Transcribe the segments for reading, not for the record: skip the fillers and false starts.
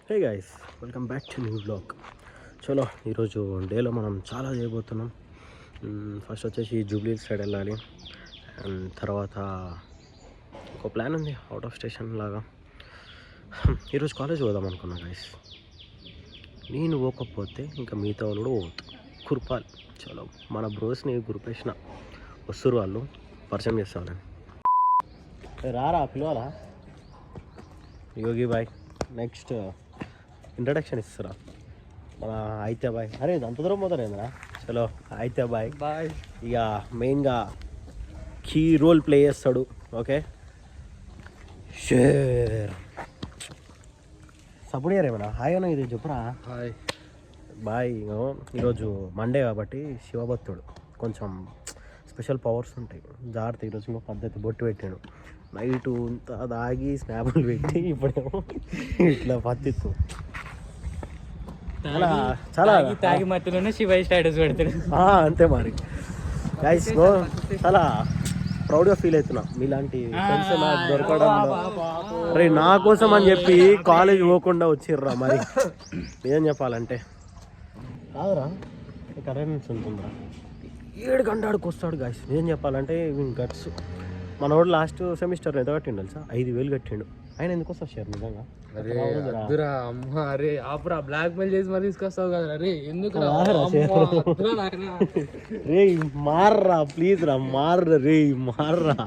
Hey guys, welcome back to new blog. చలో ఈరోజు డేలో మనం చాలా చేయబోతున్నాం. ఫస్ట్ వచ్చేసి జూబ్లీ సైడ్ వెళ్ళాలి. అండ్ తర్వాత ఒక ప్లాన్ ఉంది, అవుట్ ఆఫ్ స్టేషన్ లాగా. ఈరోజు కాలేజ్ పోదాం అనుకున్నా గైస్. నేను పోకపోతే ఇంకా మిగతా వాళ్ళు కూడా పోతు కుర్పాలి. చలో మన బ్రోస్ని గురిపేసిన వస్తురు వాళ్ళు పరిచయం చేస్తాను. రారా పిలవాలా యోగి బాయ్. నెక్స్ట్ ఇంట్రడక్షన్ ఇస్తారా మన అయితే బాయ్. అరే అంత దూరం పోతారేంద్రా. చలో అయితే బాయ్ బాయ్. ఇక మెయిన్గా కీ రోల్ ప్లే చేస్తాడు. ఓకే షేర్ సపోర్ట్ చేయరేమన్నా. హాయ్ అన్న, ఇది చెప్పురా. Hi bye. ఈరోజు మండే కాబట్టి శివభక్తుడు, కొంచెం స్పెషల్ పవర్స్ ఉంటాయి. జాగ్రత్త. ఈరోజు ఇంకో పద్ధతి బొట్టు పెట్టాడు. నైట్ అంతా దాగి స్నాపులు పెట్టి ఇప్పుడేమో ఇట్లా పత్తిత్తు చాలా చాలా తాగి మధ్యలోనే శివయ్య స్టేటస్ పెడతాడు. అంతే మరి గైస్. చాలా ప్రౌడ్గా ఫీల్ అవుతున్నా మీలాంటి ఫ్రెండ్స్ నాకు దొరకడంలో. అరే నా కోసం అని చెప్పి కాలేజ్ పోకుండా వచ్చిర్రా. మరి ఏం చెప్పాలంటే కాదురా, అటెండెన్స్ ఉంటుందిరా. 7 గంటలకు వస్తాడు గాయస్. ఏం చెప్పాలంటే గట్స్. మనోడు లాస్ట్ సెమిస్టర్ ఎంత కట్టిండు తెలుసా? 5,000 కట్టిండు. ఆయన ఎందుకు వస్తావు షేర్ నిజంగా? అరే ఆపురా, బ్లాక్ మెయిల్ చేసి మరి తీసుకొస్తావు కదా. అరే ఎందుకు రే మార్రా ప్లీజ్ రా, మార్రా రే మార్రా.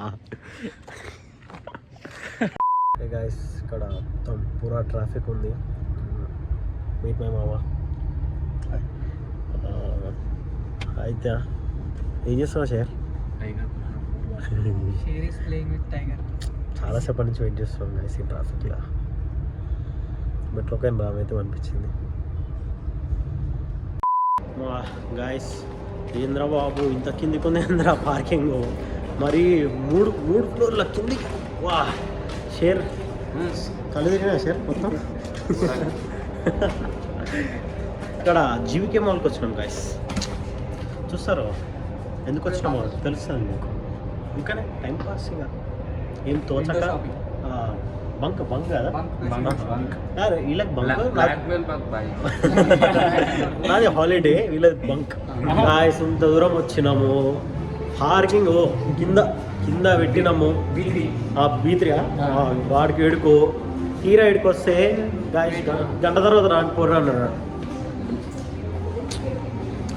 గాయస్ ఇక్కడ మొత్తం పూరా ట్రాఫిక్ ఉంది. మీట్ మై మామ. అయితే ఏం చేస్తున్నావు షేర్? చాలాసేపటి నుంచి వెయిట్ చేస్తున్నాం గైస్ ఈ ట్రాఫిక్లో. మెట్రోకైనా రామైతే అనిపించింది. గాయస్ ఏంద్రా బాబు, ఇంత కిందికి ఉంది ఏంద్రా పార్కింగ్. మరి మూడు ఫ్లోర్ల కిందికి. వా షేర్ కళ్ళు తిరిగినా షేర్ మొత్తం. ఇక్కడ జీవికే మాల్కి వచ్చినాం గాయస్. చూస్తారు ఎందుకు వచ్చినామో తెలుస్తుంది మీకు. ఇంకానే టైం పాస్ ఇక ఏం తోచక. బంక్ కదా వీళ్ళకి బంక్, నాది హాలిడే, వీళ్ళకి బంక్. గాయస్ ఇంత దూరం వచ్చినాము. పార్కింగ్ కింద పెట్టినాము. బీత్రియా వాడికి ఏడుకో తీరా ఏడుకు వస్తే గాయస్ గంట తర్వాత రాకపోర్రా అన్నాడు.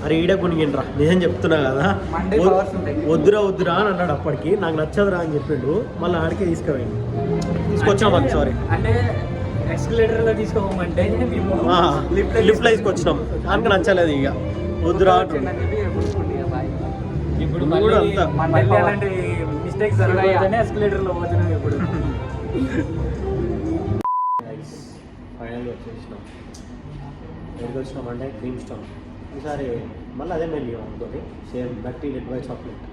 అరే ఈడ కొనిగిండ్రా, నిజం చెప్తున్నా కదా. వద్దురా అని అన్నాడు. అప్పటికి నాకు నచ్చదురా అని చెప్పిండు. మళ్ళీ ఆడికే తీసుకొచ్చాం. సారీ అంటే ఎస్కలేటర్లో తీసుకోమంటే లిఫ్ట్లో తీసుకొచ్చినాం. దానికి నచ్చలేదు. ఇక వద్దురా ఇప్పుడు కూడా అంతా అలాంటి మిస్టేక్స్ జరగాలి. ఎస్కలేటర్లో పోతున్నాం ఇప్పుడు. ఫైనల్గా వచ్చేసినాం. ఎక్కడికి వచ్చినాం అంటే క్రీమ్ స్టోన్. ఈసారి మళ్ళీ అదే మెల్లి అనుకోండి, సేమ్ బట్టి రెడ్ వైట్ చాక్లెట్.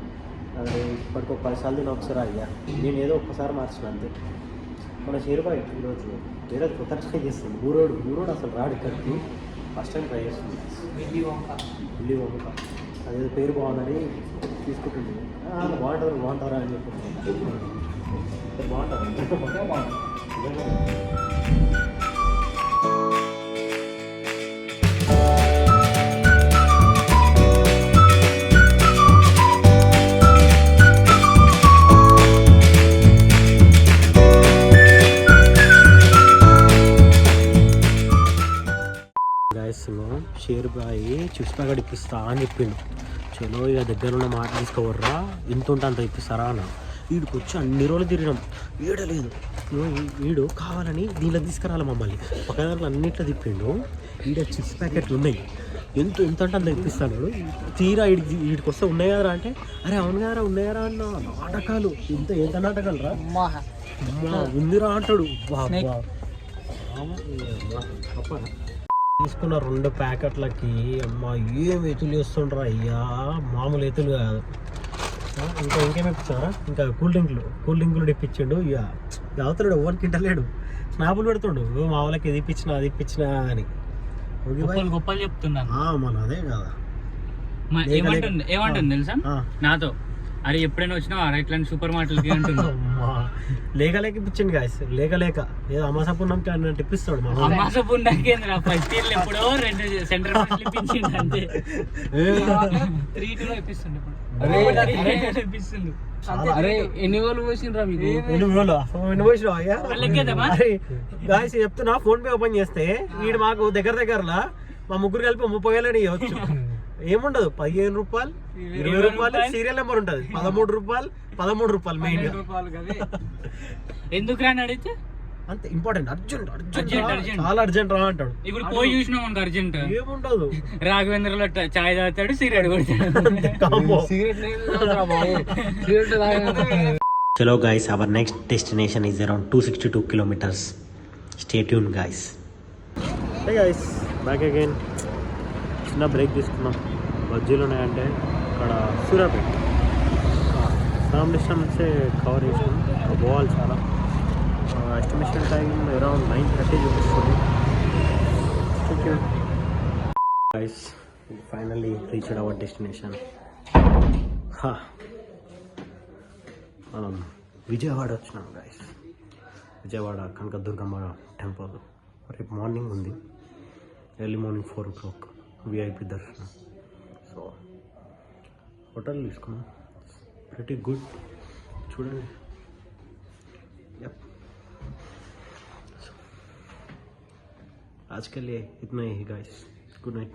అది ఇప్పటికి ఒక 10 సార్లు తిన్నా. ఒకసారి అయ్యా నేను ఏదో ఒక్కసారి మార్చిన అంతే. మన షేర్బాయ్ ఈరోజు వేరే కొత్త ట్రై చేస్తుంది. బూరోడు అసలు రాడు ఇక్కడికి. ఫస్ట్ టైం ట్రై చేస్తుంది. ఇల్లి వంక అదేదో పేరు బాగుందని తీసుకుంటుంది. బాగుంటారా అని చెప్పి బాగుంటారు. షేర్ బాయ్ చిప్స్ ప్యాకెట్ ఇప్పిస్తా అని చెప్పిండు. చలో ఇక దగ్గర ఉన్న మాట తీసుకోవర్రా, ఇంత ఉంటే అంత ఇప్పిస్తారా అన్న. వీడికి వచ్చి అన్ని రోజులు తిరిగినాం, వీడలేదు. వీడు కావాలని దీనిలో తీసుకురాలి మమ్మల్ని. పక్క దాంట్లో అన్నిట్లో తిప్పిండు. వీడ చిప్స్ ప్యాకెట్లు ఉన్నాయి, ఎంత అంటే అంత ఇప్పిస్తాడు. తీరా వీడికి వస్తే ఉన్నాయి కదరా అంటే, అరే అవును కదరా ఉన్నాయి కదరా అన్న. నాటకాలు ఎంత నాటకాలు రా ఉందిరా అంటాడు. తీసుకున్న 2 ప్యాకెట్లకి అమ్మ ఏం ఎతులు వేస్తుండ్రా అయ్యా, మామూలు ఎతులు కాదు. ఇంకేం ఇప్పించారా? ఇంకా కూల్ డ్రింక్లు ఇప్పించిండు. ఇక అవతలేడు, ఎవరికి ఇంటలేడు. స్నాపులు పెడుతుండు, మా వాళ్ళకి ఇది ఇప్పించినా అని. గొప్పలు చెప్తున్నాను మన అదే కదా. ఏమంటుంది తెలుసా నాతో, అరే ఎప్పుడైనా వచ్చినావా ఇట్లాంటి సూపర్ మార్కెట్లకి అంటున్నా. లేక ఇప్పించండి గాయస్, లేక ఏదో అమాస పుణ్యంకి అన్నట్టు ఇప్పిస్తాడు మా ఊరు. అమాస పుణ్యాకేంద్ర ఫస్ట్ ఇయర్ ఎప్పుడో 2 సెంటర్ ఇప్పించింది అంతే. 3-2 ఇప్పిస్తుండే ఇప్పిస్తుండు. అరే ఎన్ని రోజులు పోసిండ్రా మీకు? ఎన్ని పోసినావు అయ్యా? లెక్కేద్దామా? గాయస్ చెప్తున్నా, ఫోన్ పే ఓపెన్ చేస్తే వీడు మాకు దగ్గరలా మా ముగ్గురు కలిపి 30,000 ఇవ్వచ్చు. ఏముండదు, 15 రూపాయలు, 20 రూపాయలు, సీరియల్ నెంబర్ ఉంటది, 13 రూపాయలు మెయిన్. ఎందుకు రాని అడిగితే అంతే ఇంపార్టెంట్, అర్జెంట్ Urgent. చాలా అర్జెంట్ రా అంటాడు. ఇప్పుడు పోయి చూసినాం మనకు అర్జెంట్. ఏముండదు, రాఘవేంద్రలో చాయ్ తాగుతాడు, సిగరెట్ కొడతాడు. Combo. Cigarette Hello guys, our next destination is around 262 kilometers. Stay tuned guys. Hey guys, back again. చిన్న బ్రేక్ తీసుకున్నాం. బజ్జీలు ఉన్నాయంటే అక్కడ సూర్యాపేట సమ్ డిస్టెన్సే కవర్ చేసినాం. పోవాలి చాలా. ఎస్టిమేషన్ టైం అరౌండ్ 9:30 చూపిస్తుంది. Guys, finally reached hour destination. మనం విజయవాడ వచ్చినాం గైస్. విజయవాడ కనకదుర్గమ్మ టెంపుల్ రేపు మార్నింగ్ ఉంది. ఎర్లీ మార్నింగ్ 4 o'clock విఐపి దర్శనం. సో హోటల్ తీసుకున్నాం, ప్రిటీ గుడ్. చూడండి. आज के लिए इतना ही गाइस. Good night.